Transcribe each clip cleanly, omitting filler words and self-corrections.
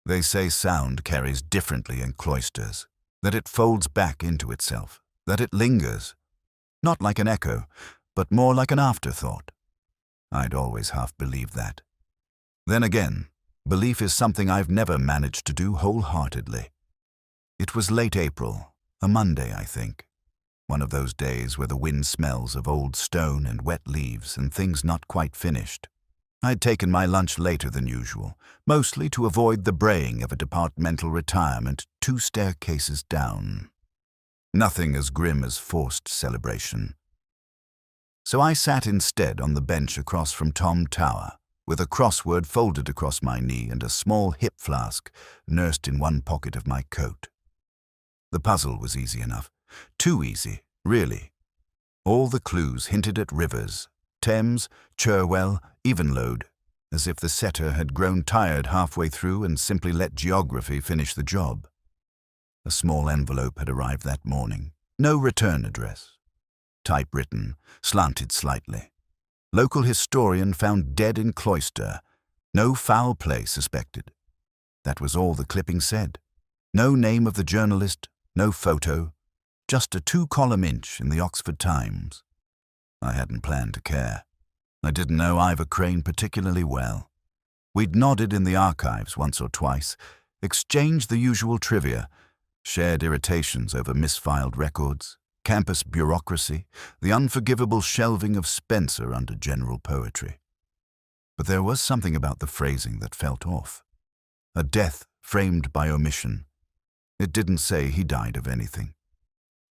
They say sound carries differently in cloisters, that it folds back into itself, that it lingers, not like an echo, but more like an afterthought. I'd always half believed that. Then again, belief is something I've never managed to do wholeheartedly. It was late April, a Monday, I think. One of those days where the wind smells of old stone and wet leaves and things not quite finished. I'd taken my lunch later than usual, mostly to avoid the braying of a departmental retirement 2 staircases down. Nothing as grim as forced celebration. So I sat instead on the bench across from Tom Tower, with a crossword folded across my knee and a small hip flask nursed in one pocket of my coat. The puzzle was easy enough. Too easy, really. All the clues hinted at rivers, Thames, Cherwell, Evenlode, as if the setter had grown tired halfway through and simply let geography finish the job. A small envelope had arrived that morning. No return address. Typewritten, slanted slightly. Local historian found dead in Cloister. No foul play suspected. That was all the clipping said. No name of the journalist, no photo, just a 2-column inch in the Oxford Times. I hadn't planned to care. I didn't know Ivor Crane particularly well. We'd nodded in the archives once or twice, exchanged the usual trivia, shared irritations over misfiled records, campus bureaucracy, the unforgivable shelving of Spencer under general poetry. But there was something about the phrasing that felt off. A death framed by omission. It didn't say he died of anything.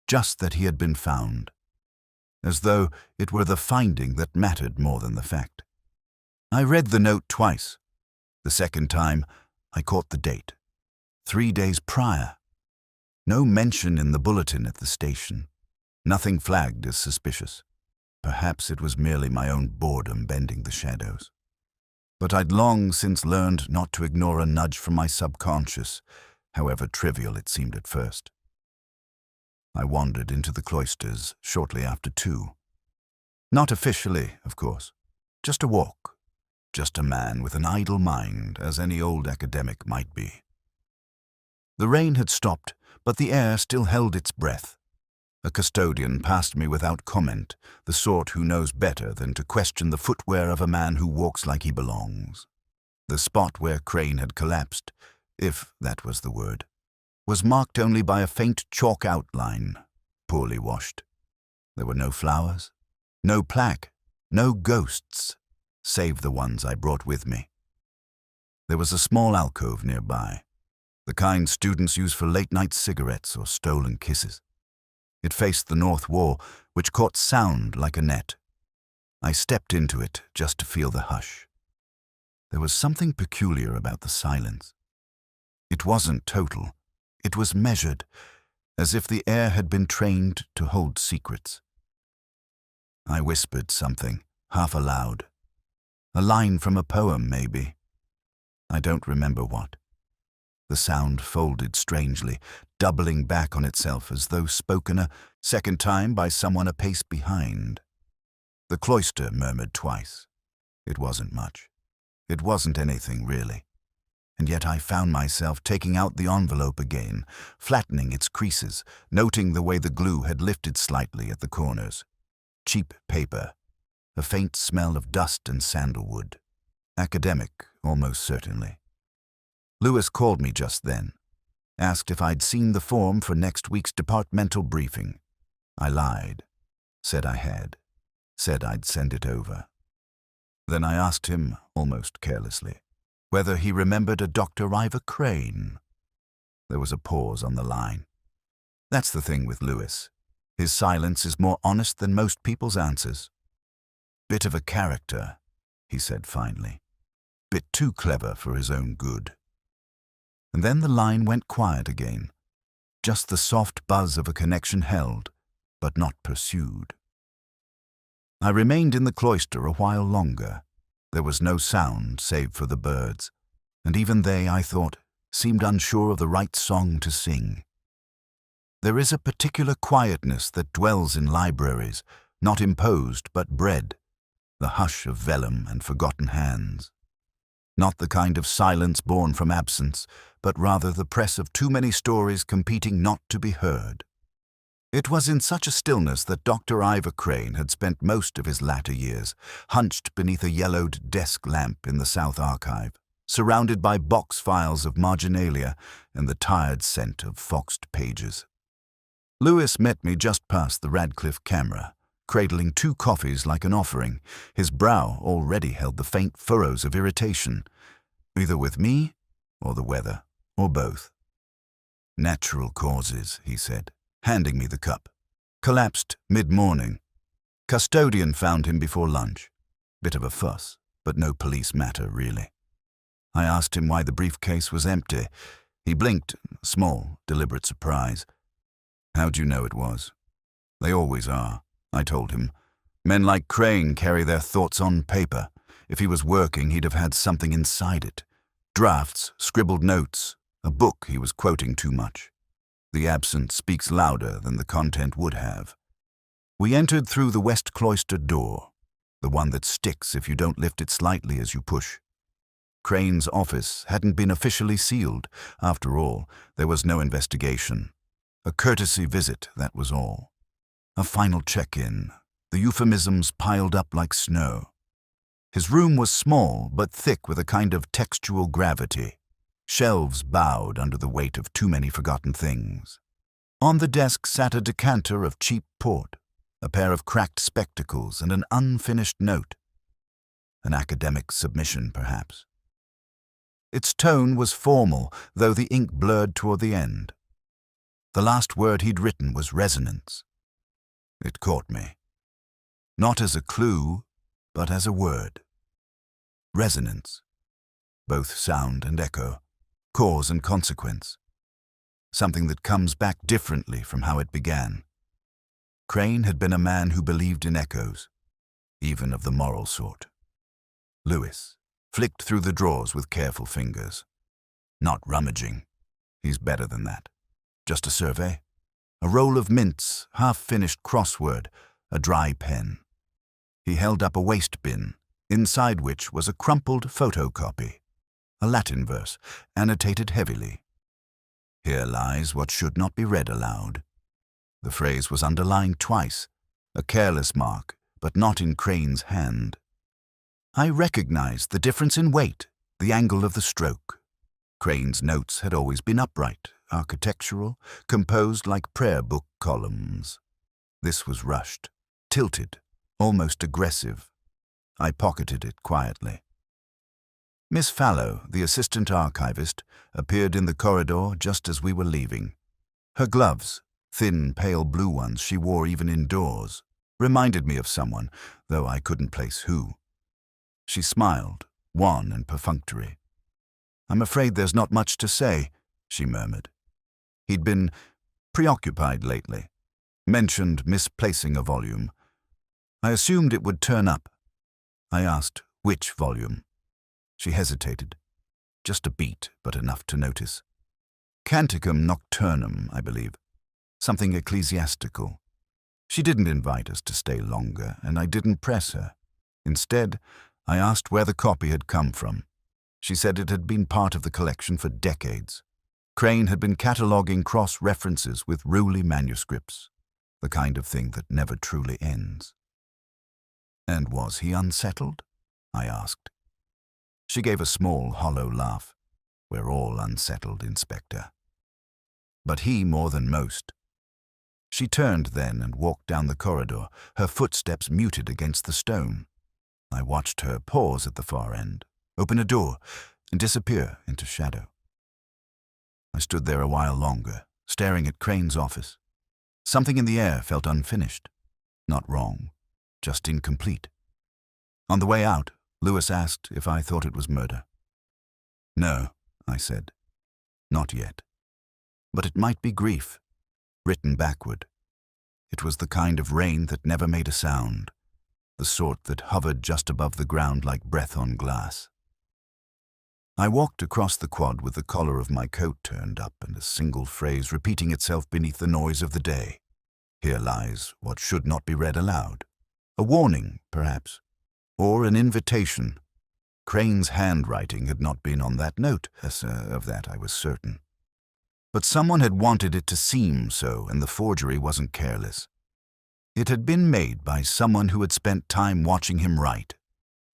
Just that he had been found. As though it were the finding that mattered more than the fact. I read the note twice. The second time, I caught the date. 3 days prior. No mention in the bulletin at the station. Nothing flagged as suspicious. Perhaps it was merely my own boredom bending the shadows. But I'd long since learned not to ignore a nudge from my subconscious, however trivial it seemed at first. I wandered into the cloisters shortly after 2. Not officially, of course. Just a walk. Just a man with an idle mind, as any old academic might be. The rain had stopped, but the air still held its breath. A custodian passed me without comment, the sort who knows better than to question the footwear of a man who walks like he belongs. The spot where Crane had collapsed, if that was the word, was marked only by a faint chalk outline, poorly washed. There were no flowers, no plaque, no ghosts, save the ones I brought with me. There was a small alcove nearby, the kind students use for late-night cigarettes or stolen kisses. It faced the north wall, which caught sound like a net. I stepped into it just to feel the hush. There was something peculiar about the silence. It wasn't total. It was measured, as if the air had been trained to hold secrets. I whispered something, half aloud. A line from a poem, maybe. I don't remember what. The sound folded strangely, doubling back on itself as though spoken a second time by someone a pace behind. The cloister murmured twice. It wasn't much. It wasn't anything, really. And yet I found myself taking out the envelope again, flattening its creases, noting the way the glue had lifted slightly at the corners. Cheap paper, a faint smell of dust and sandalwood. Academic, almost certainly. Lewis called me just then, asked if I'd seen the form for next week's departmental briefing. I lied, said I had, said I'd send it over. Then I asked him, almost carelessly, whether he remembered a Dr. Ivor Crane. There was a pause on the line. That's the thing with Lewis. His silence is more honest than most people's answers. Bit of a character, he said finally. Bit too clever for his own good. And then the line went quiet again. Just the soft buzz of a connection held, but not pursued. I remained in the cloister a while longer. There was no sound save for the birds, and even they, I thought, seemed unsure of the right song to sing. There is a particular quietness that dwells in libraries, not imposed but bred, the hush of vellum and forgotten hands. Not the kind of silence born from absence, but rather the press of too many stories competing not to be heard. It was in such a stillness that Dr. Ivor Crane had spent most of his latter years, hunched beneath a yellowed desk lamp in the South Archive, surrounded by box files of marginalia and the tired scent of foxed pages. Lewis met me just past the Radcliffe camera, cradling 2 coffees like an offering. His brow already held the faint furrows of irritation, either with me or the weather, or both. "Natural causes," he said, handing me the cup. "Collapsed mid-morning. Custodian found him before lunch. Bit of a fuss, but no police matter, really." I asked him why the briefcase was empty. He blinked, small, deliberate surprise. "How'd you know it was?" "They always are," I told him. "Men like Crane carry their thoughts on paper. If he was working, he'd have had something inside it. Drafts, scribbled notes, a book he was quoting too much. The absence speaks louder than the content would have." We entered through the west cloister door, the one that sticks if you don't lift it slightly as you push. Crane's office hadn't been officially sealed. After all, there was no investigation. A courtesy visit, that was all. A final check-in, the euphemisms piled up like snow. His room was small, but thick with a kind of textual gravity. Shelves bowed under the weight of too many forgotten things. On the desk sat a decanter of cheap port, a pair of cracked spectacles, and an unfinished note. An academic submission, perhaps. Its tone was formal, though the ink blurred toward the end. The last word he'd written was resonance. It caught me. Not as a clue, but as a word. Resonance. Both sound and echo. Cause and consequence. Something that comes back differently from how it began. Crane had been a man who believed in echoes, even of the moral sort. Lewis flicked through the drawers with careful fingers. Not rummaging. He's better than that. Just a survey. A roll of mints, half-finished crossword, a dry pen. He held up a waste bin, inside which was a crumpled photocopy. A Latin verse, annotated heavily. "Here lies what should not be read aloud." The phrase was underlined twice, a careless mark, but not in Crane's hand. I recognized the difference in weight, the angle of the stroke. Crane's notes had always been upright, architectural, composed like prayer book columns. This was rushed, tilted, almost aggressive. I pocketed it quietly. Miss Fallow, the assistant archivist, appeared in the corridor just as we were leaving. Her gloves, thin, pale blue ones she wore even indoors, reminded me of someone, though I couldn't place who. She smiled, wan and perfunctory. "I'm afraid there's not much to say," she murmured. He'd been preoccupied lately. Mentioned misplacing a volume. I assumed it would turn up. I asked which volume. She hesitated. Just a beat, but enough to notice. Canticum Nocturnum, I believe. Something ecclesiastical. She didn't invite us to stay longer, and I didn't press her. Instead, I asked where the copy had come from. She said it had been part of the collection for decades. Crane had been cataloguing cross-references with Rowley manuscripts, the kind of thing that never truly ends. "And was he unsettled?" I asked. She gave a small, hollow laugh. "We're all unsettled, Inspector. But he more than most." She turned then and walked down the corridor, her footsteps muted against the stone. I watched her pause at the far end, open a door, and disappear into shadow. I stood there a while longer, staring at Crane's office. Something in the air felt unfinished. Not wrong, just incomplete. On the way out, Lewis asked if I thought it was murder. "No," I said. "Not yet. But it might be grief, written backward. It was the kind of rain that never made a sound, the sort that hovered just above the ground like breath on glass." I walked across the quad with the collar of my coat turned up and a single phrase repeating itself beneath the noise of the day. Here lies what should not be read aloud. A warning, perhaps, or an invitation. Crane's handwriting had not been on that note, of that I was certain. But someone had wanted it to seem so, and the forgery wasn't careless. It had been made by someone who had spent time watching him write.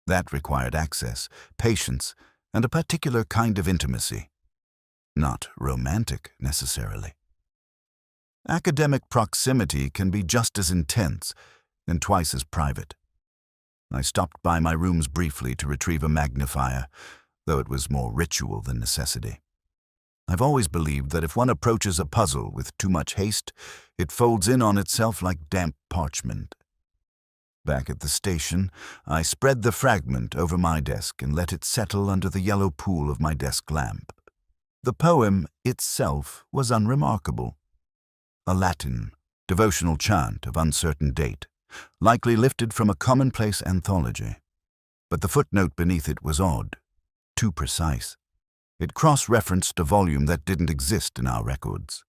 That required access, patience, and a particular kind of intimacy. Not romantic, necessarily. Academic proximity can be just as intense and twice as private. I stopped by my rooms briefly to retrieve a magnifier, though it was more ritual than necessity. I've always believed that if one approaches a puzzle with too much haste, it folds in on itself like damp parchment. Back at the station, I spread the fragment over my desk and let it settle under the yellow pool of my desk lamp. The poem itself was unremarkable. A Latin, devotional chant of uncertain date, likely lifted from a commonplace anthology. But the footnote beneath it was odd, too precise. It cross-referenced a volume that didn't exist in our records.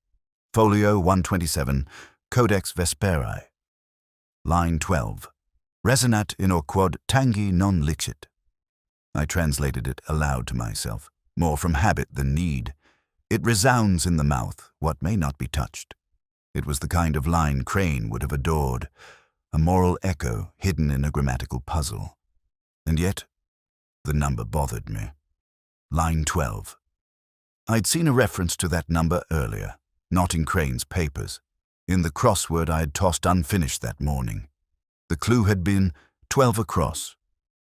Folio 127, Codex Vesperi. Line 12. Resonat in quod tangi non licit. I translated it aloud to myself, more from habit than need. It resounds in the mouth, what may not be touched. It was the kind of line Crane would have adored, a moral echo hidden in a grammatical puzzle. And yet, the number bothered me. Line 12. I'd seen a reference to that number earlier, not in Crane's papers, in the crossword I had tossed unfinished that morning. The clue had been 12 across,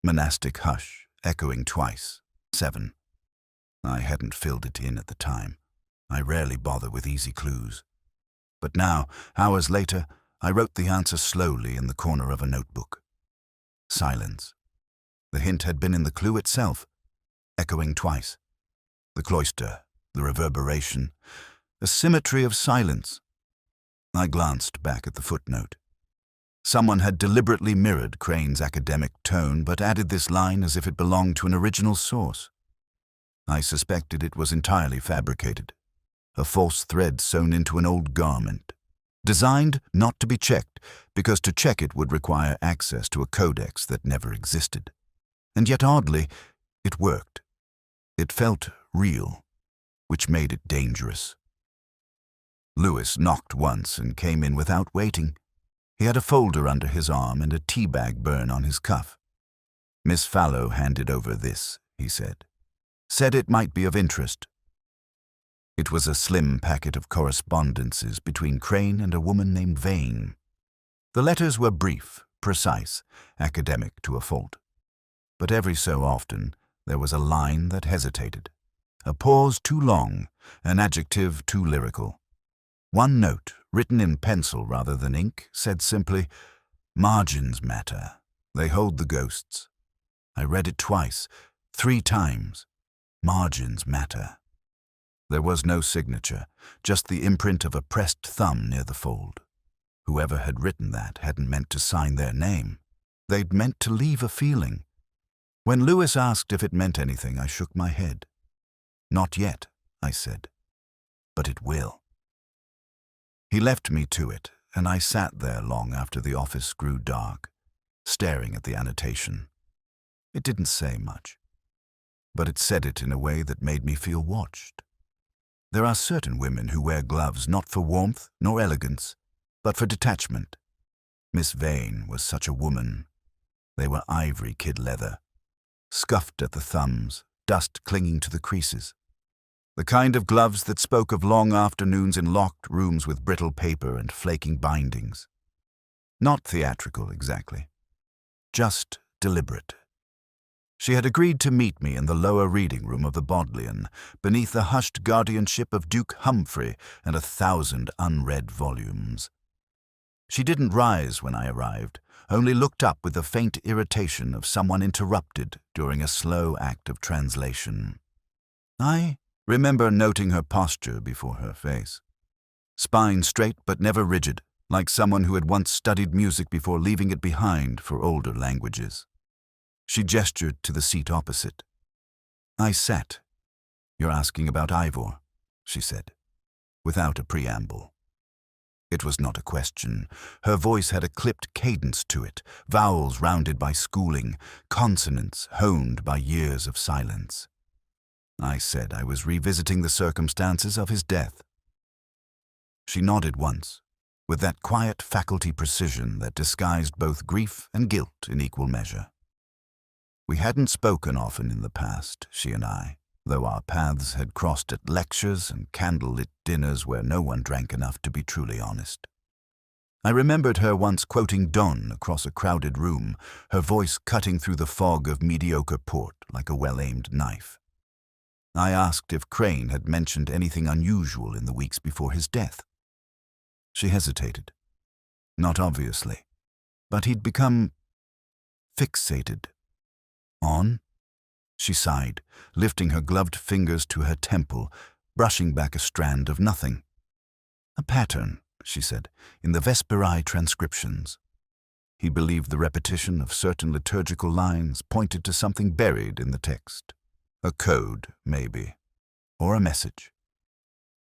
monastic hush, echoing twice, 7. I hadn't filled it in at the time. I rarely bother with easy clues. But now, hours later, I wrote the answer slowly in the corner of a notebook. Silence. The hint had been in the clue itself, echoing twice. The cloister, the reverberation, a symmetry of silence. I glanced back at the footnote. Someone had deliberately mirrored Crane's academic tone, but added this line as if it belonged to an original source. I suspected it was entirely fabricated, a false thread sewn into an old garment, designed not to be checked, because to check it would require access to a codex that never existed. And yet, oddly, it worked. It felt real, which made it dangerous. Lewis knocked once and came in without waiting. He had a folder under his arm and a tea bag burn on his cuff. Miss Fallow handed over this, he said. Said it might be of interest. It was a slim packet of correspondences between Crane and a woman named Vane. The letters were brief, precise, academic to a fault. But every so often, there was a line that hesitated, a pause too long, an adjective too lyrical. One note, written in pencil rather than ink, said simply, "Margins matter. They hold the ghosts." I read it twice, 3 times. Margins matter. There was no signature, just the imprint of a pressed thumb near the fold. Whoever had written that hadn't meant to sign their name. They'd meant to leave a feeling. When Lewis asked if it meant anything, I shook my head. "Not yet," I said. "But it will." He left me to it, and I sat there long after the office grew dark, staring at the annotation. It didn't say much, but it said it in a way that made me feel watched. There are certain women who wear gloves not for warmth nor elegance, but for detachment. Miss Vane was such a woman. They were ivory kid leather, scuffed at the thumbs, dust clinging to the creases. The kind of gloves that spoke of long afternoons in locked rooms with brittle paper and flaking bindings. Not theatrical, exactly. Just deliberate. She had agreed to meet me in the lower reading room of the Bodleian, beneath the hushed guardianship of Duke Humphrey and 1,000 unread volumes. She didn't rise when I arrived, only looked up with the faint irritation of someone interrupted during a slow act of translation. I remember noting her posture before her face. Spine straight but never rigid, like someone who had once studied music before leaving it behind for older languages. She gestured to the seat opposite. I sat. "You're asking about Ivor," she said, without a preamble. It was not a question. Her voice had a clipped cadence to it, vowels rounded by schooling, consonants honed by years of silence. I said I was revisiting the circumstances of his death. She nodded once, with that quiet faculty precision that disguised both grief and guilt in equal measure. We hadn't spoken often in the past, she and I, though our paths had crossed at lectures and candle-lit dinners where no one drank enough to be truly honest. I remembered her once quoting Donne across a crowded room, her voice cutting through the fog of mediocre port like a well-aimed knife. I asked if Crane had mentioned anything unusual in the weeks before his death. She hesitated. Not obviously, but he'd become fixated. On? She sighed, lifting her gloved fingers to her temple, brushing back a strand of nothing. A pattern, she said, in the Vesperi transcriptions. He believed the repetition of certain liturgical lines pointed to something buried in the text. A code, maybe, or a message.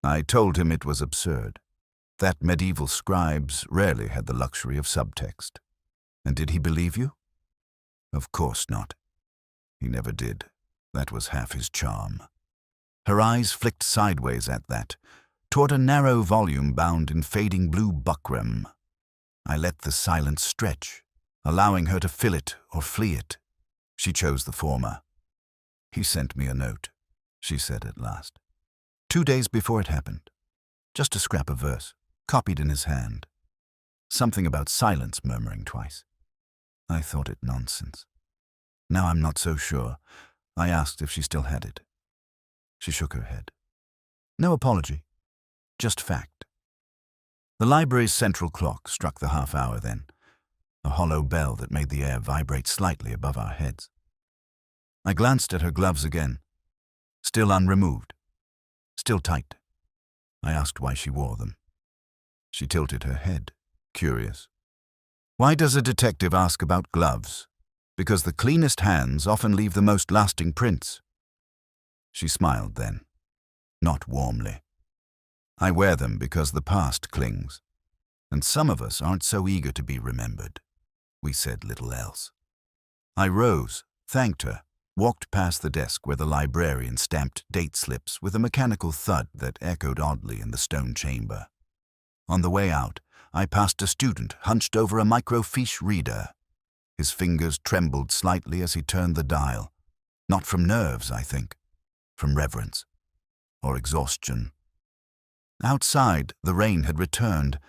I told him it was absurd, that medieval scribes rarely had the luxury of subtext. And did he believe you? Of course not. He never did. That was half his charm. Her eyes flicked sideways at that, toward a narrow volume bound in fading blue buckram. I let the silence stretch, allowing her to fill it or flee it. She chose the former. He sent me a note, she said at last. 2 days before it happened. Just a scrap of verse, copied in his hand. Something about silence murmuring twice. I thought it nonsense. Now I'm not so sure. I asked if she still had it. She shook her head. No apology, just fact. The library's central clock struck the half-hour then, a hollow bell that made the air vibrate slightly above our heads. I glanced at her gloves again, still unremoved, still tight. I asked why she wore them. She tilted her head, curious. Why does a detective ask about gloves? Because the cleanest hands often leave the most lasting prints. She smiled then, not warmly. I wear them because the past clings, and some of us aren't so eager to be remembered. We said little else. I rose, thanked her, walked past the desk where the librarian stamped date slips with a mechanical thud that echoed oddly in the stone chamber. On the way out, I passed a student hunched over a microfiche reader. His fingers trembled slightly as he turned the dial. Not from nerves, I think. From reverence. Or exhaustion. Outside, the rain had returned,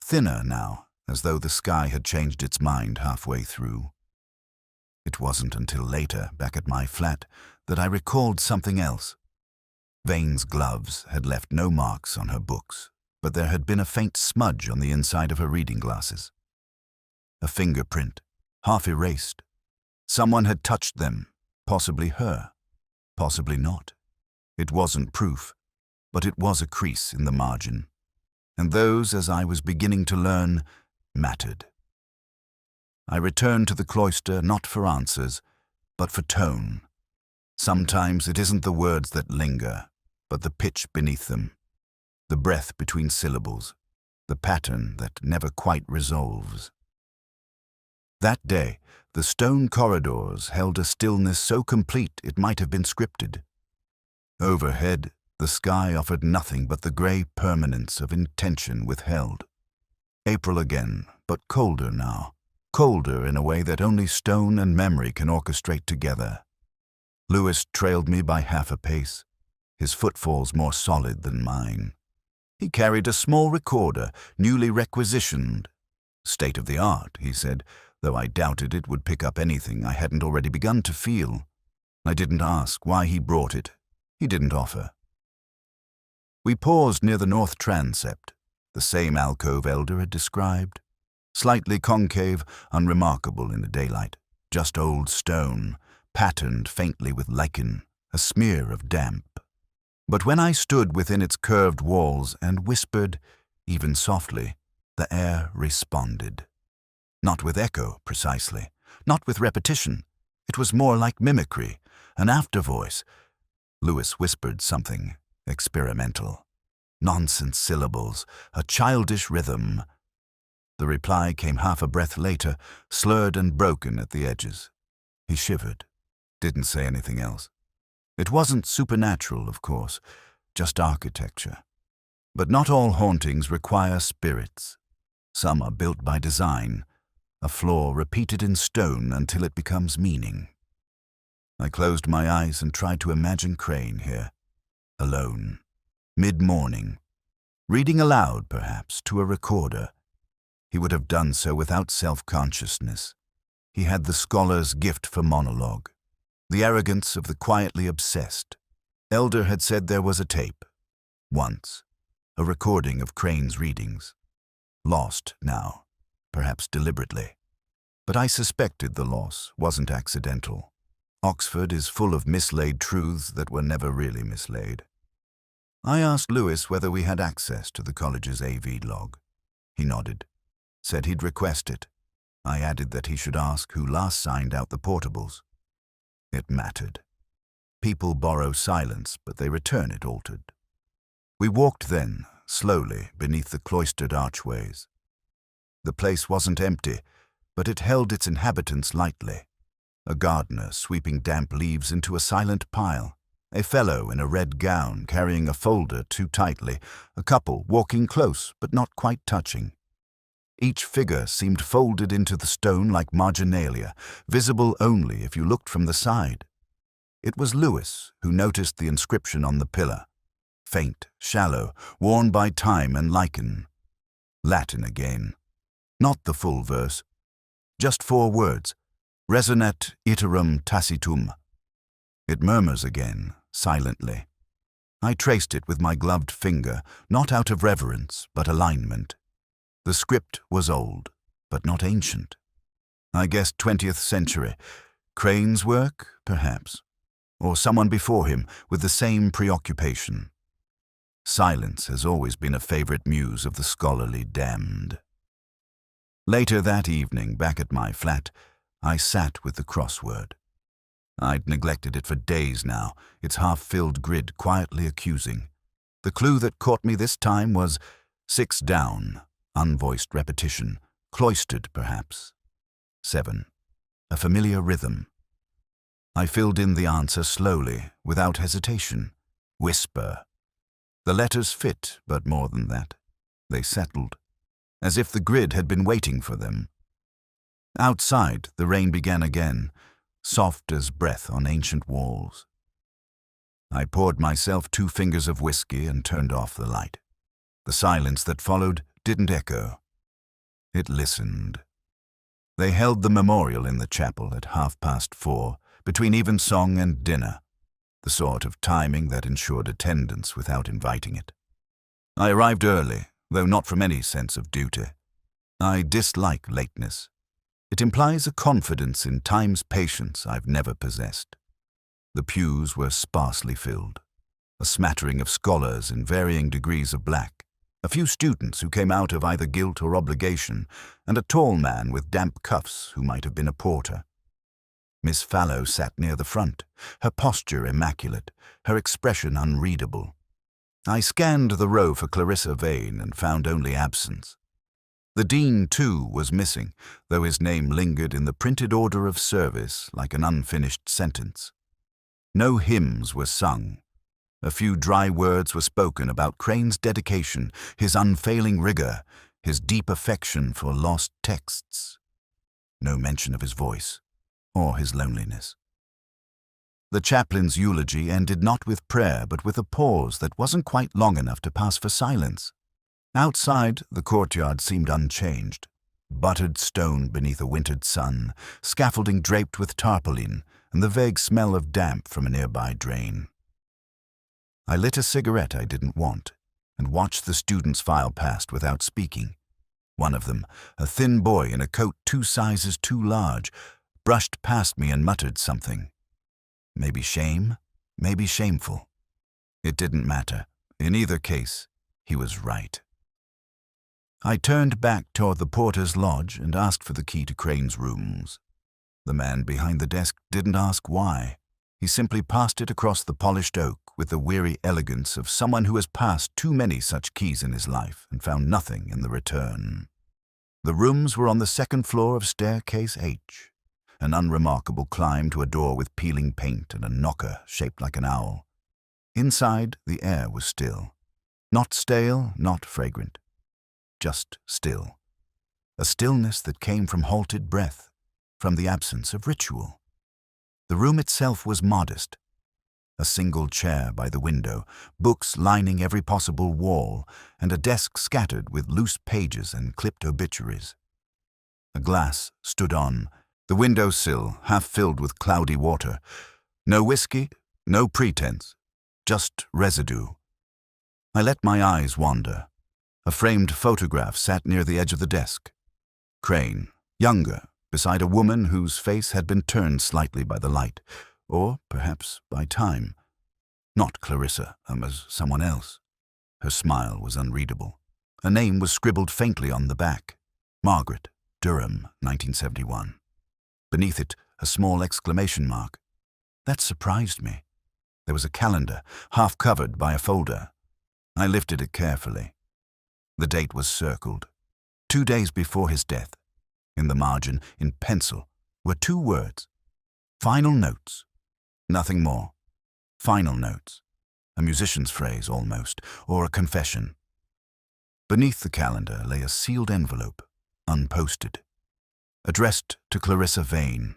thinner now, as though the sky had changed its mind halfway through. It wasn't until later, back at my flat, that I recalled something else. Vane's gloves had left no marks on her books, but there had been a faint smudge on the inside of her reading glasses. A fingerprint, half erased. Someone had touched them, possibly her, possibly not. It wasn't proof, but it was a crease in the margin. And those, as I was beginning to learn, mattered. I returned to the cloister not for answers, but for tone. Sometimes it isn't the words that linger, but the pitch beneath them, the breath between syllables, the pattern that never quite resolves. That day, the stone corridors held a stillness so complete it might have been scripted. Overhead, the sky offered nothing but the grey permanence of intention withheld. April again, but colder now. Colder in a way that only stone and memory can orchestrate together. Lewis trailed me by half a pace, his footfalls more solid than mine. He carried a small recorder, newly requisitioned. State of the art, he said, though I doubted it would pick up anything I hadn't already begun to feel. I didn't ask why he brought it. He didn't offer. We paused near the north transept, the same alcove Elder had described. Slightly concave, unremarkable in the daylight, just old stone, patterned faintly with lichen, a smear of damp. But when I stood within its curved walls and whispered, even softly, the air responded. Not with echo, precisely, not with repetition. It was more like mimicry, an after-voice. Lewis whispered something experimental. Nonsense syllables, a childish rhythm. The reply came half a breath later, slurred and broken at the edges. He shivered, didn't say anything else. It wasn't supernatural, of course, just architecture. But not all hauntings require spirits. Some are built by design, a floor repeated in stone until it becomes meaning. I closed my eyes and tried to imagine Crane here, alone, mid-morning, reading aloud, perhaps, to a recorder. He would have done so without self-consciousness. He had the scholar's gift for monologue, the arrogance of the quietly obsessed. Elder had said there was a tape, once, a recording of Crane's readings. Lost now, perhaps deliberately. But I suspected the loss wasn't accidental. Oxford is full of mislaid truths that were never really mislaid. I asked Lewis whether we had access to the college's AV log. He nodded, said he'd request it. I added that he should ask who last signed out the portables. It mattered. People borrow silence, but they return it altered. We walked then, slowly, beneath the cloistered archways. The place wasn't empty, but it held its inhabitants lightly. A gardener sweeping damp leaves into a silent pile, a fellow in a red gown carrying a folder too tightly, a couple walking close but not quite touching. Each figure seemed folded into the stone like marginalia, visible only if you looked from the side. It was Lewis who noticed the inscription on the pillar, faint, shallow, worn by time and lichen. Latin again. Not the full verse. Just 4 words. Resonet iterum tacitum. It murmurs again, silently. I traced it with my gloved finger, not out of reverence, but alignment. The script was old, but not ancient. I guessed 20th century. Crane's work, perhaps. Or someone before him with the same preoccupation. Silence has always been a favorite muse of the scholarly damned. Later that evening, back at my flat, I sat with the crossword. I'd neglected it for days now, its half-filled grid quietly accusing. The clue that caught me this time was 6 down, unvoiced repetition, cloistered perhaps. 7, a familiar rhythm. I filled in the answer slowly, without hesitation. Whisper. The letters fit, but more than that. They settled, as if the grid had been waiting for them. Outside, the rain began again, soft as breath on ancient walls. I poured myself 2 fingers of whiskey and turned off the light. The silence that followed didn't echo. It listened. They held the memorial in the chapel at 4:30, between evensong and dinner, the sort of timing that ensured attendance without inviting it. I arrived early, though not from any sense of duty. I dislike lateness. It implies a confidence in time's patience I've never possessed. The pews were sparsely filled, a smattering of scholars in varying degrees of black, a few students who came out of either guilt or obligation, and a tall man with damp cuffs who might have been a porter. Miss Fallow sat near the front, her posture immaculate, her expression unreadable. I scanned the row for Clarissa Vane and found only absence. The dean, too, was missing, though his name lingered in the printed order of service like an unfinished sentence. No hymns were sung. A few dry words were spoken about Crane's dedication, his unfailing rigor, his deep affection for lost texts. No mention of his voice, or his loneliness. The chaplain's eulogy ended not with prayer, but with a pause that wasn't quite long enough to pass for silence. Outside, the courtyard seemed unchanged. Buttered stone beneath a wintered sun, scaffolding draped with tarpaulin, and the vague smell of damp from a nearby drain. I lit a cigarette I didn't want, and watched the students file past without speaking. One of them, a thin boy in a coat 2 sizes too large, brushed past me and muttered something. Maybe shame, maybe shameful. It didn't matter. In either case, he was right. I turned back toward the porter's lodge and asked for the key to Crane's rooms. The man behind the desk didn't ask why. He simply passed it across the polished oak with the weary elegance of someone who has passed too many such keys in his life and found nothing in the return. The rooms were on the second floor of staircase H, an unremarkable climb to a door with peeling paint and a knocker shaped like an owl. Inside, the air was still. Not stale, not fragrant. Just still. A stillness that came from halted breath, from the absence of ritual. The room itself was modest. A single chair by the window, books lining every possible wall, and a desk scattered with loose pages and clipped obituaries. A glass stood on, the windowsill half filled with cloudy water. No whiskey, no pretense, just residue. I let my eyes wander. A framed photograph sat near the edge of the desk. Crane, younger, beside a woman whose face had been turned slightly by the light, or perhaps by time. Not Clarissa, as someone else. Her smile was unreadable. A name was scribbled faintly on the back. Margaret, Durham, 1971. Beneath it, a small exclamation mark. That surprised me. There was a calendar, half covered by a folder. I lifted it carefully. The date was circled. 2 days before his death. In the margin, in pencil, were 2 words. Final notes. Nothing more. Final notes. A musician's phrase, almost, or a confession. Beneath the calendar lay a sealed envelope, unposted. Addressed to Clarissa Vane.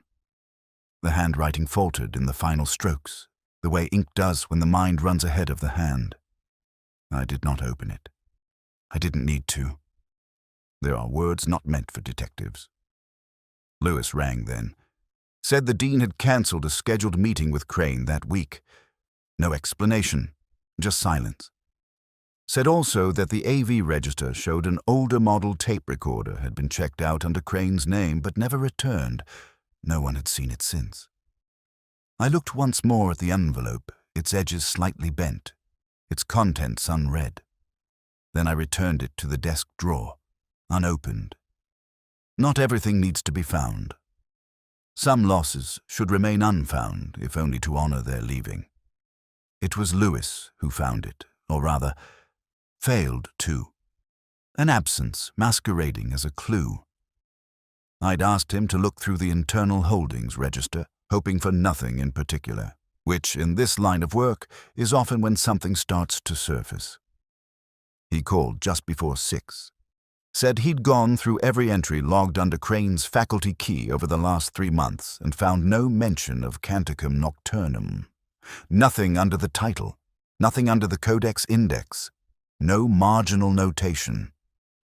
The handwriting faltered in the final strokes, the way ink does when the mind runs ahead of the hand. I did not open it. I didn't need to. There are words not meant for detectives. Lewis rang then. Said the dean had cancelled a scheduled meeting with Crane that week. No explanation, just silence. Said also that the AV register showed an older model tape recorder had been checked out under Crane's name but never returned. No one had seen it since. I looked once more at the envelope, its edges slightly bent, its contents unread. Then I returned it to the desk drawer, unopened. Not everything needs to be found. Some losses should remain unfound, if only to honor their leaving. It was Lewis who found it, or rather, failed to. An absence masquerading as a clue. I'd asked him to look through the internal holdings register, hoping for nothing in particular, which, in this line of work, is often when something starts to surface. He called just before 6. Said he'd gone through every entry logged under Crane's faculty key over the last 3 months and found no mention of Canticum Nocturnum. Nothing under the title, nothing under the Codex Index, no marginal notation,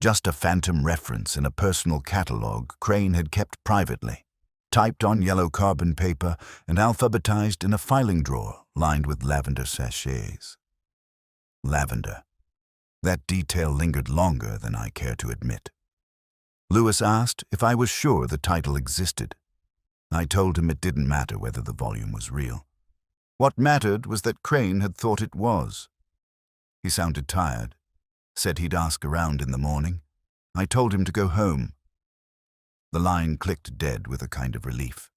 just a phantom reference in a personal catalogue Crane had kept privately, typed on yellow carbon paper and alphabetized in a filing drawer lined with lavender sachets. Lavender. That detail lingered longer than I care to admit. Lewis asked if I was sure the title existed. I told him it didn't matter whether the volume was real. What mattered was that Crane had thought it was. He sounded tired, said he'd ask around in the morning. I told him to go home. The line clicked dead with a kind of relief.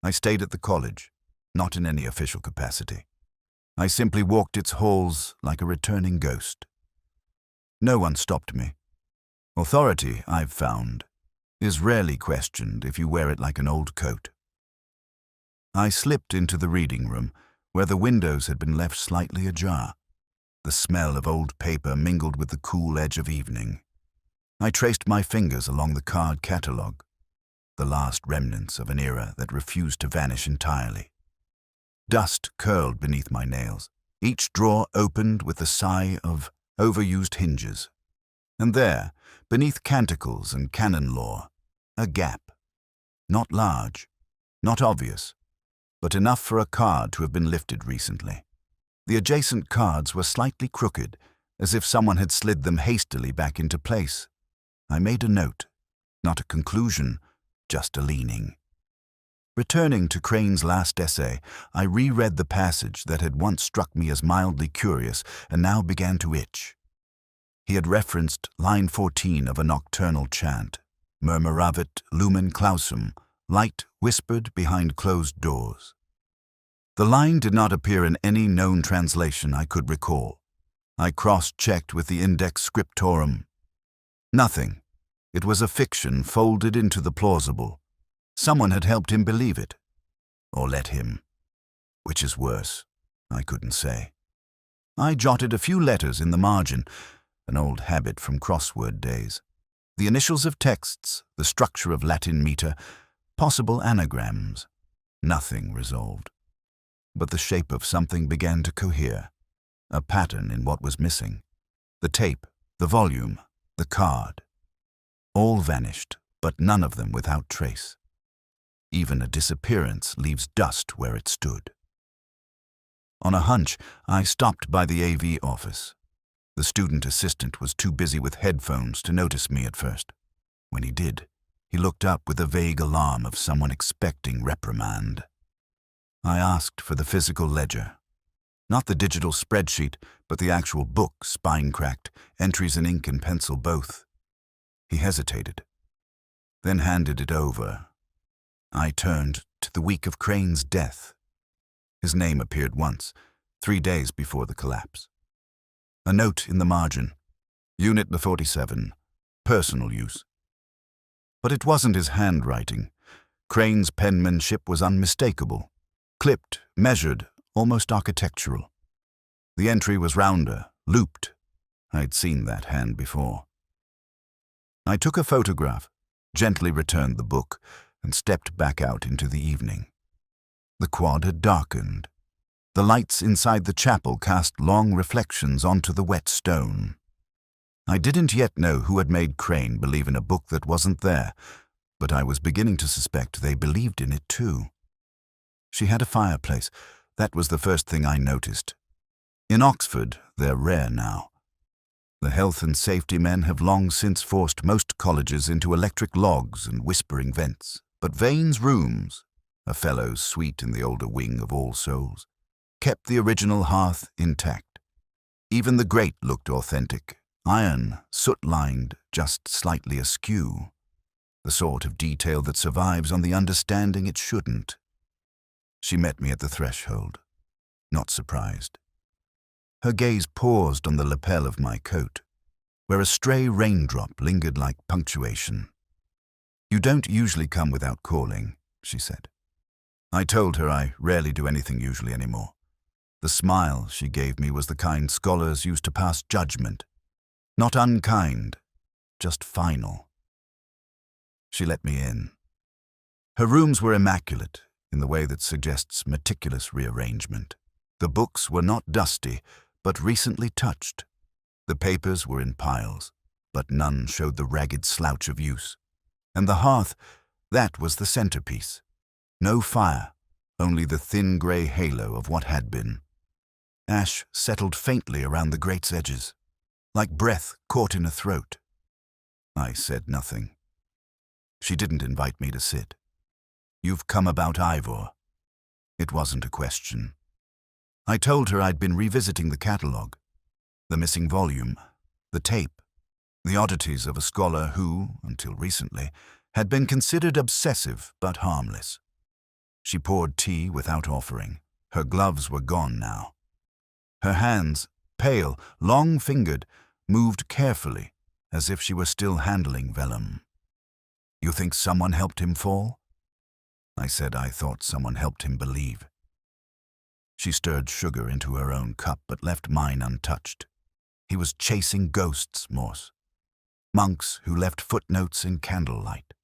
I stayed at the college, not in any official capacity. I simply walked its halls like a returning ghost. No one stopped me. Authority, I've found, is rarely questioned if you wear it like an old coat. I slipped into the reading room, where the windows had been left slightly ajar. The smell of old paper mingled with the cool edge of evening. I traced my fingers along the card catalogue, the last remnants of an era that refused to vanish entirely. Dust curled beneath my nails. Each drawer opened with the sigh of overused hinges. And there, beneath canticles and canon law, a gap. Not large, not obvious, but enough for a card to have been lifted recently. The adjacent cards were slightly crooked, as if someone had slid them hastily back into place. I made a note, not a conclusion, just a leaning. Returning to Crane's last essay, I reread the passage that had once struck me as mildly curious and now began to itch. He had referenced line 14 of a nocturnal chant, Murmuravit lumen clausum, light whispered behind closed doors. The line did not appear in any known translation I could recall. I cross-checked with the Index Scriptorum. Nothing. It was a fiction folded into the plausible. Someone had helped him believe it. Or let him. Which is worse, I couldn't say. I jotted a few letters in the margin, an old habit from crossword days. The initials of texts, the structure of Latin meter, possible anagrams. Nothing resolved. But the shape of something began to cohere. A pattern in what was missing. The tape, the volume, the card. All vanished, but none of them without trace. Even a disappearance leaves dust where it stood. On a hunch, I stopped by the AV office. The student assistant was too busy with headphones to notice me at first. When he did, he looked up with a vague alarm of someone expecting reprimand. I asked for the physical ledger. Not the digital spreadsheet, but the actual book, spine-cracked, entries in ink and pencil both. He hesitated, then handed it over. I turned to the week of Crane's death. His name appeared once, 3 days before the collapse. A note in the margin, Unit 47, personal use. But it wasn't his handwriting. Crane's penmanship was unmistakable, clipped, measured, almost architectural. The entry was rounder, looped. I'd seen that hand before. I took a photograph, gently returned the book, and stepped back out into the evening. The quad had darkened. The lights inside the chapel cast long reflections onto the wet stone. I didn't yet know who had made Crane believe in a book that wasn't there, but I was beginning to suspect they believed in it too. She had a fireplace. That was the first thing I noticed. In Oxford, they're rare now. The health and safety men have long since forced most colleges into electric logs and whispering vents. But Vane's rooms, a fellow's suite in the older wing of All Souls, kept the original hearth intact. Even the grate looked authentic, iron, soot-lined, just slightly askew. The sort of detail that survives on the understanding it shouldn't. She met me at the threshold, not surprised. Her gaze paused on the lapel of my coat, where a stray raindrop lingered like punctuation. "You don't usually come without calling," she said. I told her I rarely do anything usually anymore. The smile she gave me was the kind scholars use to pass judgment. Not unkind, just final. She let me in. Her rooms were immaculate, in the way that suggests meticulous rearrangement. The books were not dusty, but recently touched. The papers were in piles, but none showed the ragged slouch of use. And the hearth, that was the centerpiece. No fire, only the thin grey halo of what had been. Ash settled faintly around the grate's edges, like breath caught in a throat. I said nothing. She didn't invite me to sit. "You've come about Ivor." It wasn't a question. I told her I'd been revisiting the catalogue, the missing volume, the tape, the oddities of a scholar who, until recently, had been considered obsessive but harmless. She poured tea without offering. Her gloves were gone now. Her hands, pale, long-fingered, moved carefully, as if she were still handling vellum. "You think someone helped him fall?" I said I thought someone helped him believe. She stirred sugar into her own cup but left mine untouched. He was chasing ghosts, Morse. Monks who left footnotes in candlelight.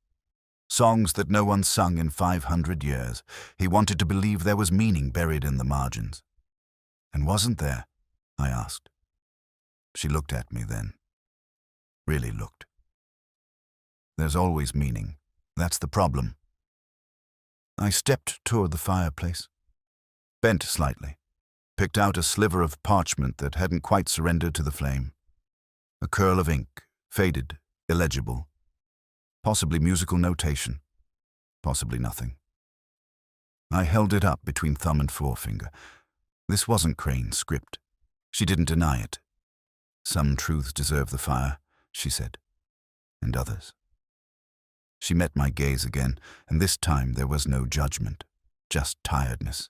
Songs that no one sung in 500 years. He wanted to believe there was meaning buried in the margins. And wasn't there? I asked. She looked at me then. Really looked. There's always meaning. That's the problem. I stepped toward the fireplace, bent slightly, picked out a sliver of parchment that hadn't quite surrendered to the flame. A curl of ink, faded, illegible. Possibly musical notation, possibly nothing. I held it up between thumb and forefinger. This wasn't Crane's script. She didn't deny it. Some truths deserve the fire, she said, and others. She met my gaze again, and this time there was no judgment, just tiredness.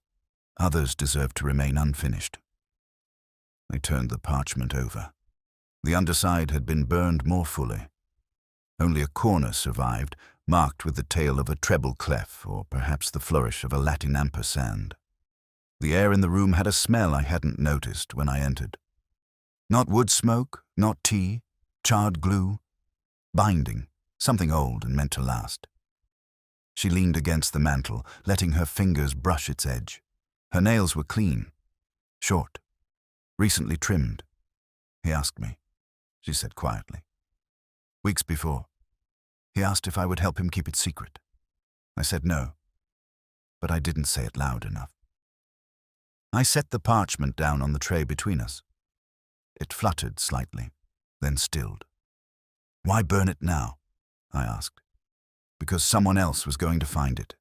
Others deserve to remain unfinished. I turned the parchment over. The underside had been burned more fully. Only a corner survived, marked with the tail of a treble clef, or perhaps the flourish of a Latin ampersand. The air in the room had a smell I hadn't noticed when I entered. Not wood smoke, not tea, charred glue, binding, something old and meant to last. She leaned against the mantel, letting her fingers brush its edge. Her nails were clean, short, recently trimmed. He asked me, she said quietly. Weeks before, he asked if I would help him keep it secret. I said no, but I didn't say it loud enough. I set the parchment down on the tray between us. It fluttered slightly, then stilled. Why burn it now? I asked. Because someone else was going to find it,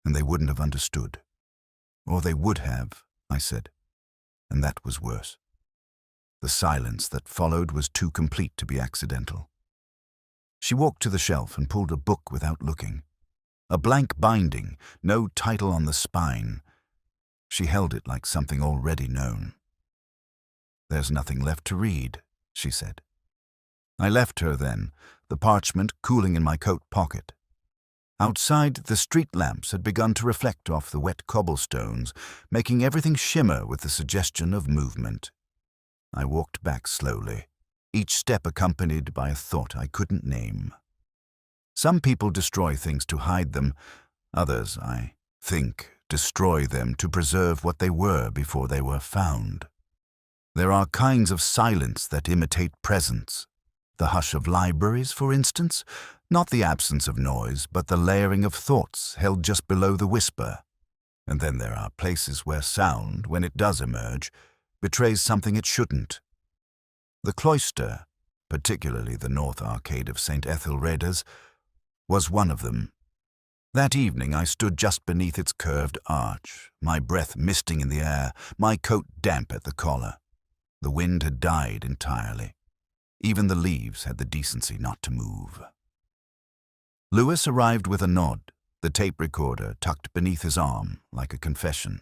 and they wouldn't have understood. Or they would have, I said, and that was worse. The silence that followed was too complete to be accidental. She walked to the shelf and pulled a book without looking. A blank binding, no title on the spine. She held it like something already known. There's nothing left to read, she said. I left her then, the parchment cooling in my coat pocket. Outside, the street lamps had begun to reflect off the wet cobblestones, making everything shimmer with the suggestion of movement. I walked back slowly, each step accompanied by a thought I couldn't name. Some people destroy things to hide them. Others, I think, destroy them to preserve what they were before they were found. There are kinds of silence that imitate presence. The hush of libraries, for instance, not the absence of noise, but the layering of thoughts held just below the whisper. And then there are places where sound, when it does emerge, betrays something it shouldn't. The cloister, particularly the north arcade of St. Ethelreda's, was one of them. That evening I stood just beneath its curved arch, my breath misting in the air, my coat damp at the collar. The wind had died entirely. Even the leaves had the decency not to move. Lewis arrived with a nod, the tape recorder tucked beneath his arm like a confession.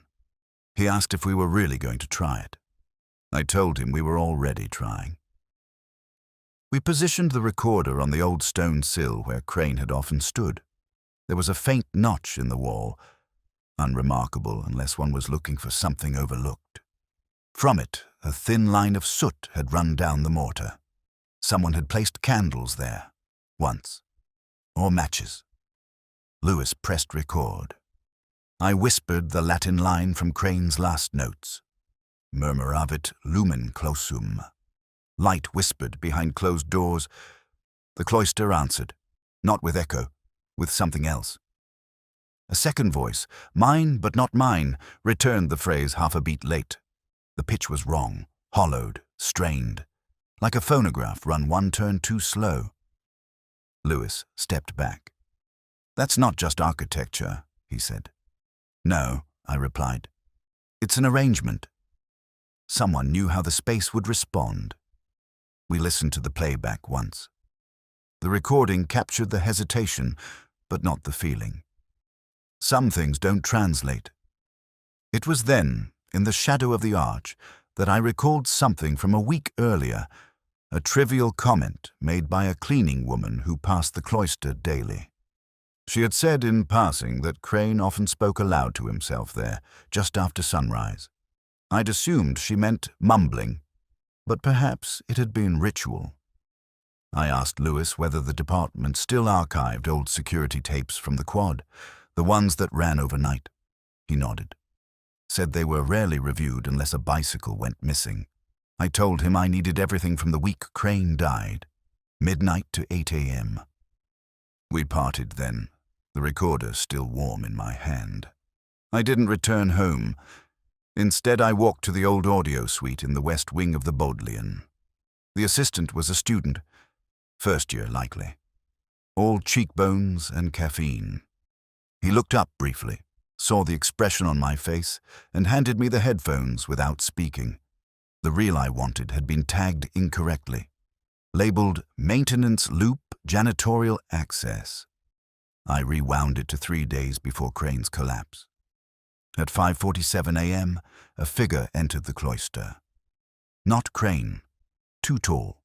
He asked if we were really going to try it. I told him we were already trying. We positioned the recorder on the old stone sill where Crane had often stood. There was a faint notch in the wall, unremarkable unless one was looking for something overlooked. From it, a thin line of soot had run down the mortar. Someone had placed candles there, once, or matches. Lewis pressed record. I whispered the Latin line from Crane's last notes. Murmuravit lumen closum. Light whispered behind closed doors. The cloister answered, not with echo, with something else. A second voice, mine but not mine, returned the phrase half a beat late. The pitch was wrong, hollowed, strained, like a phonograph run one turn too slow. Lewis stepped back. That's not just architecture, he said. No, I replied. It's an arrangement. Someone knew how the space would respond. We listened to the playback once. The recording captured the hesitation, but not the feeling. Some things don't translate. It was then, in the shadow of the arch, that I recalled something from a week earlier, a trivial comment made by a cleaning woman who passed the cloister daily. She had said in passing that Crane often spoke aloud to himself there, just after sunrise. I'd assumed she meant mumbling, but perhaps it had been ritual. I asked Lewis whether the department still archived old security tapes from the quad, the ones that ran overnight. He nodded. Said they were rarely reviewed unless a bicycle went missing. I told him I needed everything from the week Crane died, midnight to 8 a.m. We parted then, the recorder still warm in my hand. I didn't return home. Instead, I walked to the old audio suite in the west wing of the Bodleian. The assistant was a student, first year likely, all cheekbones and caffeine. He looked up briefly, saw the expression on my face, and handed me the headphones without speaking. The reel I wanted had been tagged incorrectly, labeled Maintenance Loop Janitorial Access. I rewound it to 3 days before Crane's collapse. At 5:47 a.m., a figure entered the cloister. Not Crane. Too tall.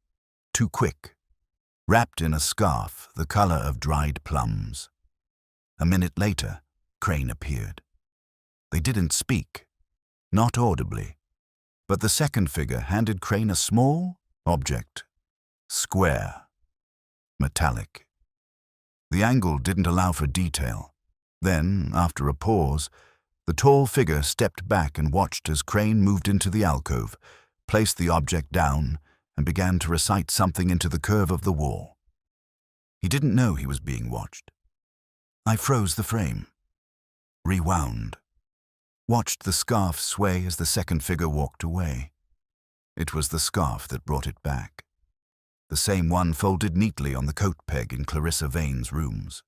Too quick. Wrapped in a scarf the color of dried plums. A minute later, Crane appeared. They didn't speak. Not audibly. But the second figure handed Crane a small object. Square. Metallic. The angle didn't allow for detail. Then, after a pause, the tall figure stepped back and watched as Crane moved into the alcove, placed the object down, and began to recite something into the curve of the wall. He didn't know he was being watched. I froze the frame. Rewound. Watched the scarf sway as the second figure walked away. It was the scarf that brought it back. The same one folded neatly on the coat peg in Clarissa Vane's rooms.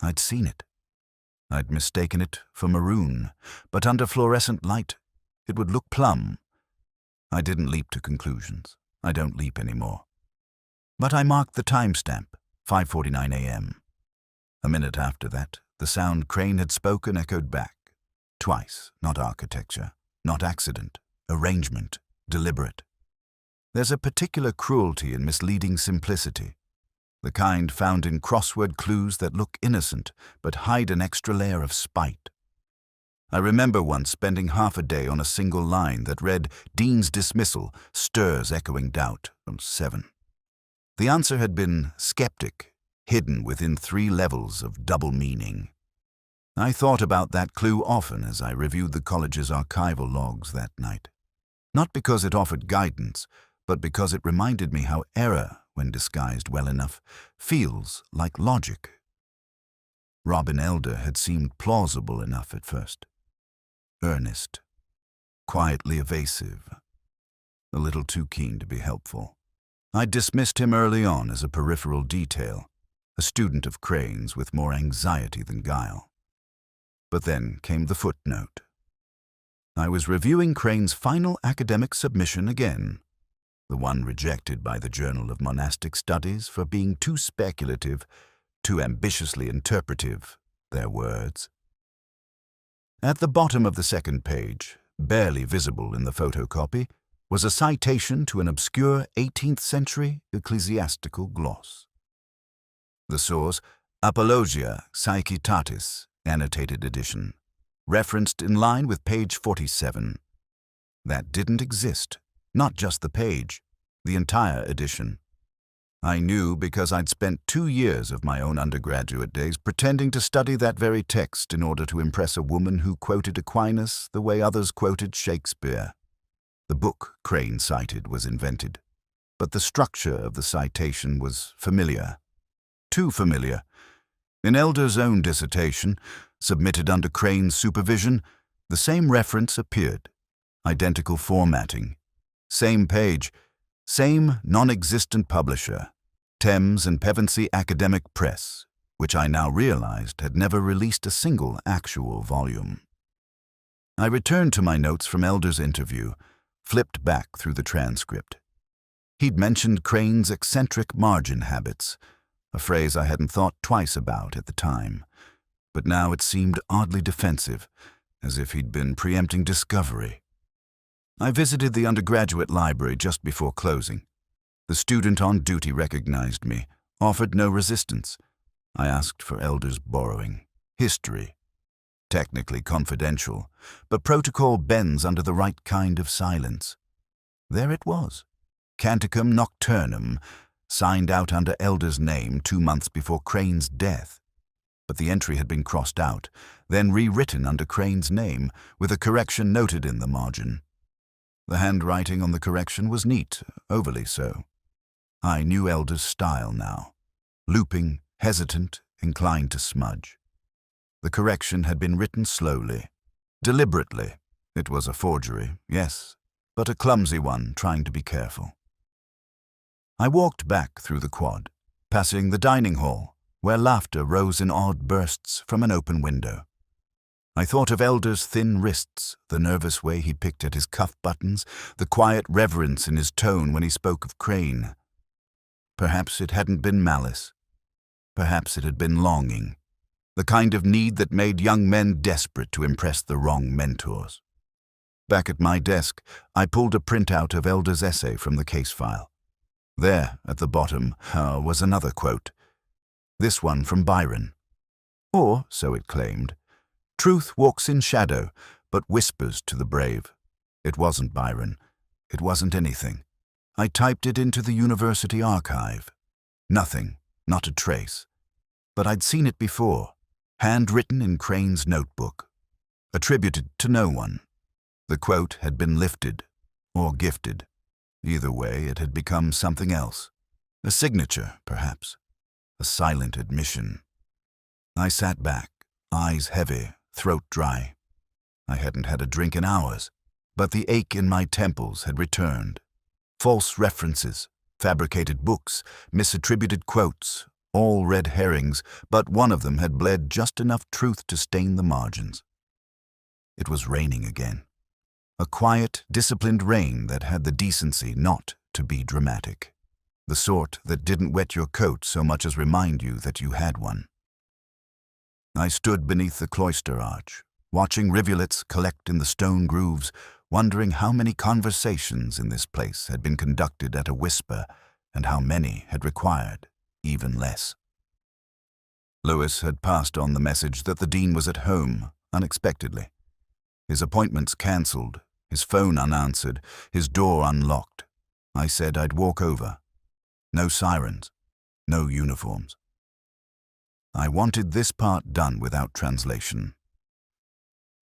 I'd seen it. I'd mistaken it for maroon, but under fluorescent light, it would look plum. I didn't leap to conclusions. I don't leap anymore. But I marked the timestamp, 5:49 a.m. A minute after that, the sound Crane had spoken echoed back. Twice, not architecture, not accident, arrangement, deliberate. There's a particular cruelty in misleading simplicity, the kind found in crossword clues that look innocent but hide an extra layer of spite. I remember once spending half a day on a single line that read, "Dean's dismissal stirs echoing doubt," on 7. The answer had been skeptic, hidden within 3 levels of double meaning. I thought about that clue often as I reviewed the college's archival logs that night. Not because it offered guidance, but because it reminded me how error, when disguised well enough, feels like logic. Robin Elder had seemed plausible enough at first. Earnest, quietly evasive, a little too keen to be helpful. I dismissed him early on as a peripheral detail, a student of Crane's with more anxiety than guile. But then came the footnote. I was reviewing Crane's final academic submission again, the one rejected by the Journal of Monastic Studies for being too speculative, too ambitiously interpretive, their words. At the bottom of the second page, barely visible in the photocopy, was a citation to an obscure 18th century ecclesiastical gloss. The source, Apologia Psychitatis, annotated edition, referenced in line with page 47. That didn't exist, not just the page, the entire edition. I knew because I'd spent 2 years of my own undergraduate days pretending to study that very text in order to impress a woman who quoted Aquinas the way others quoted Shakespeare. The book Crane cited was invented, but the structure of the citation was familiar. Too familiar. In Elder's own dissertation, submitted under Crane's supervision, the same reference appeared. Identical formatting. Same page. Same non-existent publisher. Thames and Pevensey Academic Press, which I now realized had never released a single actual volume. I returned to my notes from Elder's interview, flipped back through the transcript. He'd mentioned Crane's eccentric margin habits, a phrase I hadn't thought twice about at the time, but now it seemed oddly defensive, as if he'd been preempting discovery. I visited the undergraduate library just before closing. The student on duty recognized me, offered no resistance. I asked for Elder's borrowing. History. Technically confidential, but protocol bends under the right kind of silence. There it was. Canticum Nocturnum, signed out under Elder's name 2 months before Crane's death. But the entry had been crossed out, then rewritten under Crane's name, with a correction noted in the margin. The handwriting on the correction was neat, overly so. I knew Elder's style now. Looping, hesitant, inclined to smudge. The correction had been written slowly, deliberately. It was a forgery, yes, but a clumsy one, trying to be careful. I walked back through the quad, passing the dining hall, where laughter rose in odd bursts from an open window. I thought of Elder's thin wrists, the nervous way he picked at his cuff buttons, the quiet reverence in his tone when he spoke of Crane. Perhaps it hadn't been malice. Perhaps it had been longing. the kind of need that made young men desperate to impress the wrong mentors. Back at my desk, I pulled a printout of Elder's essay from the case file. There, at the bottom, was another quote. This one from Byron. Or, so it claimed, truth walks in shadow, but whispers to the brave. It wasn't Byron. It wasn't anything. I typed it into the university archive. Nothing, not a trace. But I'd seen it before, handwritten in Crane's notebook, attributed to no one. The quote had been lifted, or gifted. Either way, it had become something else. A signature, perhaps. A silent admission. I sat back, eyes heavy, throat dry. I hadn't had a drink in hours, but the ache in my temples had returned. False references, fabricated books, misattributed quotes, all red herrings, but one of them had bled just enough truth to stain the margins. It was raining again. A quiet, disciplined rain that had the decency not to be dramatic. The sort that didn't wet your coat so much as remind you that you had one. I stood beneath the cloister arch, watching rivulets collect in the stone grooves, wondering how many conversations in this place had been conducted at a whisper and how many had required even less. Lewis had passed on the message that the dean was at home, unexpectedly. His appointments cancelled, his phone unanswered, his door unlocked. I said I'd walk over. No sirens, no uniforms. I wanted this part done without translation.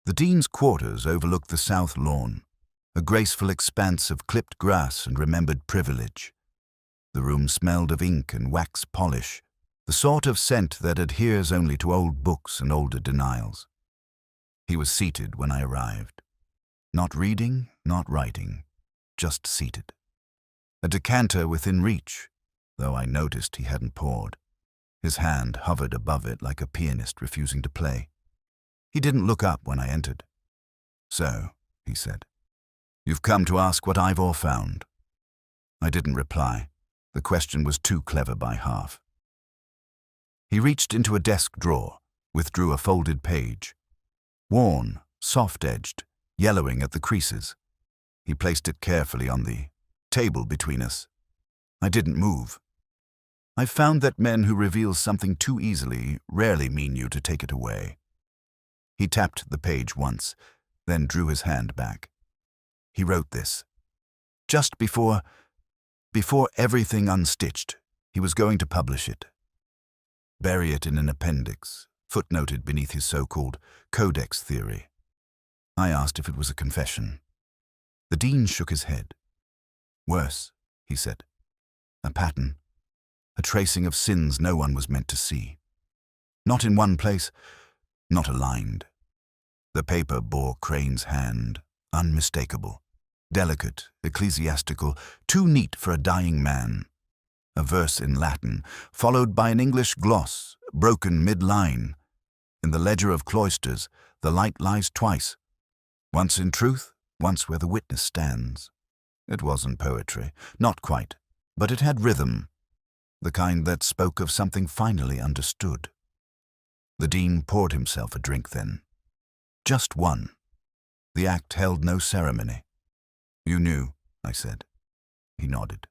The dean's quarters overlooked the south lawn, a graceful expanse of clipped grass and remembered privilege. The room smelled of ink and wax polish, the sort of scent that adheres only to old books and older denials. He was seated when I arrived. Not reading, not writing, just seated. A decanter within reach, though I noticed he hadn't poured. His hand hovered above it like a pianist refusing to play. He didn't look up when I entered. So, he said, you've come to ask what Ivor found. I didn't reply. The question was too clever by half. He reached into a desk drawer, withdrew a folded page. Worn, soft-edged, yellowing at the creases. He placed it carefully on the table between us. I didn't move. I've found that men who reveal something too easily rarely mean you to take it away. He tapped the page once, then drew his hand back. He wrote this. Just before everything unstitched, he was going to publish it. Bury it in an appendix, footnoted beneath his so-called codex theory. I asked if it was a confession. The dean shook his head. Worse, he said. A pattern. A tracing of sins no one was meant to see. Not in one place, not aligned. The paper bore Crane's hand, unmistakable, delicate, ecclesiastical, too neat for a dying man. A verse in Latin, followed by an English gloss, broken mid-line. In the ledger of cloisters, the light lies twice. Once in truth, once where the witness stands. It wasn't poetry, not quite, but it had rhythm. The kind that spoke of something finally understood. The dean poured himself a drink then. Just one. The act held no ceremony. You knew, I said. He nodded.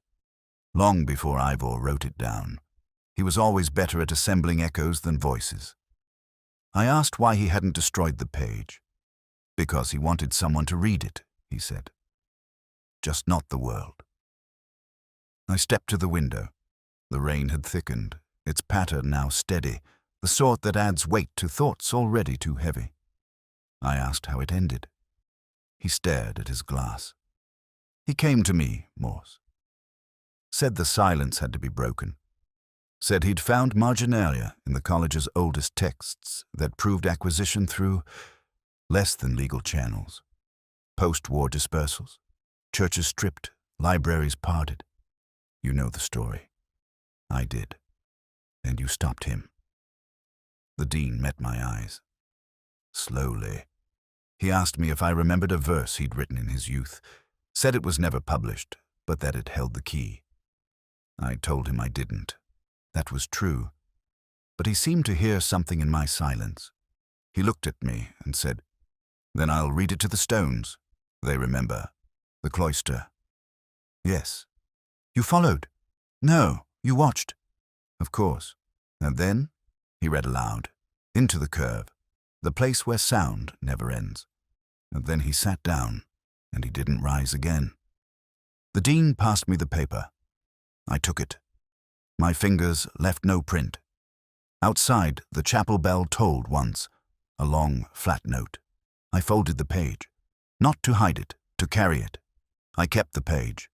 Long before Ivor wrote it down. He was always better at assembling echoes than voices. I asked why he hadn't destroyed the page. Because he wanted someone to read it, he said. Just not the world. I stepped to the window. The rain had thickened, its patter now steady, the sort that adds weight to thoughts already too heavy. I asked how it ended. He stared at his glass. He came to me, Morse. Said the silence had to be broken. Said he'd found marginalia in the college's oldest texts that proved acquisition through less than legal channels. Post-war dispersals, churches stripped, libraries parted. You know the story. I did. And you stopped him. The dean met my eyes. Slowly. He asked me if I remembered a verse he'd written in his youth. Said it was never published, but that it held the key. I told him I didn't. That was true. but he seemed to hear something in my silence. He looked at me and said, "Then I'll read it to the stones. They remember. The cloister." "Yes." "You followed?" "No, you watched." "Of course." "And then?" He read aloud. "Into the curve, the place where sound never ends." And then he sat down, and he didn't rise again. The dean passed me the paper. I took it. My fingers left no print. Outside, the chapel bell tolled once, a long, flat note. I folded the page, not to hide it, to carry it. I kept the page,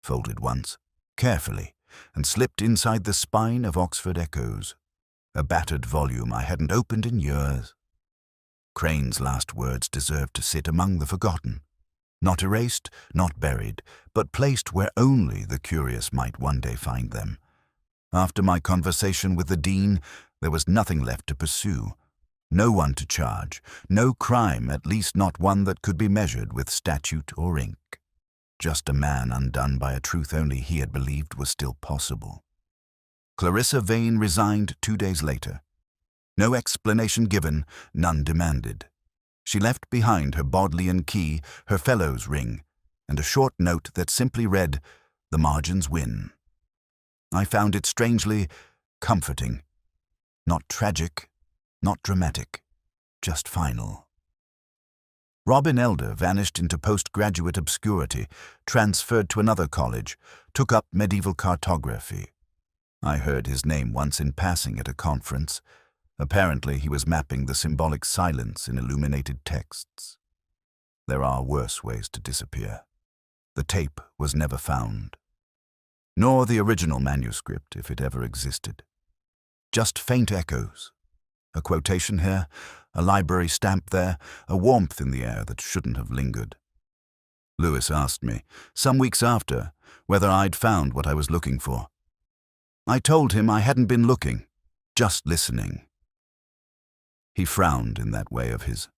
folded once, carefully, and slipped inside the spine of Oxford Echoes, a battered volume I hadn't opened in years. Crane's last words deserved to sit among the forgotten, not erased, not buried, but placed where only the curious might one day find them. After my conversation with the dean, there was nothing left to pursue, no one to charge, no crime, at least not one that could be measured with statute or ink. Just a man undone by a truth only he had believed was still possible. Clarissa Vane resigned 2 days later. No explanation given, none demanded. She left behind her Bodleian key, her fellow's ring, and a short note that simply read, "The margins win." I found it strangely comforting. Not tragic, not dramatic, just final. Robin Elder vanished into postgraduate obscurity, transferred to another college, took up medieval cartography. I heard his name once in passing at a conference. Apparently he was mapping the symbolic silence in illuminated texts. There are worse ways to disappear. The tape was never found, nor the original manuscript, if it ever existed. Just faint echoes. A quotation here, a library stamp there, a warmth in the air that shouldn't have lingered. Lewis asked me, some weeks after, whether I'd found what I was looking for. I told him I hadn't been looking, just listening. He frowned in that way of his,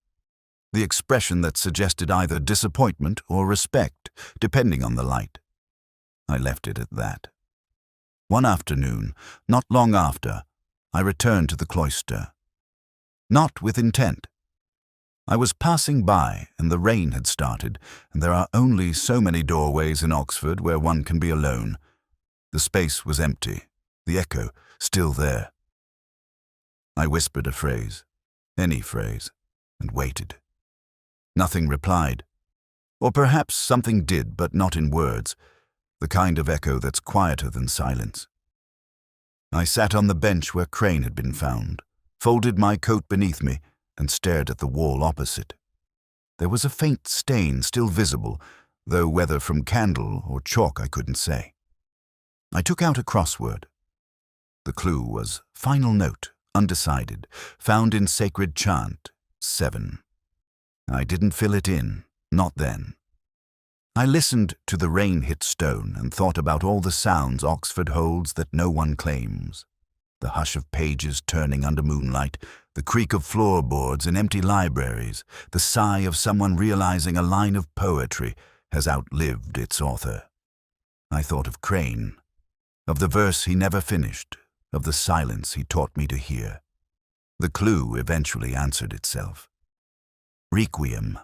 the expression that suggested either disappointment or respect, depending on the light. I left it at that. One afternoon, not long after, I returned to the cloister. Not with intent. I was passing by, and the rain had started, and there are only so many doorways in Oxford where one can be alone. The space was empty, the echo still there. I whispered a phrase, any phrase, and waited. Nothing replied. Or perhaps something did, but not in words, the kind of echo that's quieter than silence. I sat on the bench where Crane had been found, folded my coat beneath me, and stared at the wall opposite. There was a faint stain still visible, though whether from candle or chalk I couldn't say. I took out a crossword. The clue was final note, undecided, found in sacred chant, 7. I didn't fill it in, not then. I listened to the rain-hit stone and thought about all the sounds Oxford holds that no one claims. The hush of pages turning under moonlight, the creak of floorboards in empty libraries, the sigh of someone realizing a line of poetry has outlived its author. I thought of Crane, of the verse he never finished, of the silence he taught me to hear. The clue eventually answered itself. Requiem,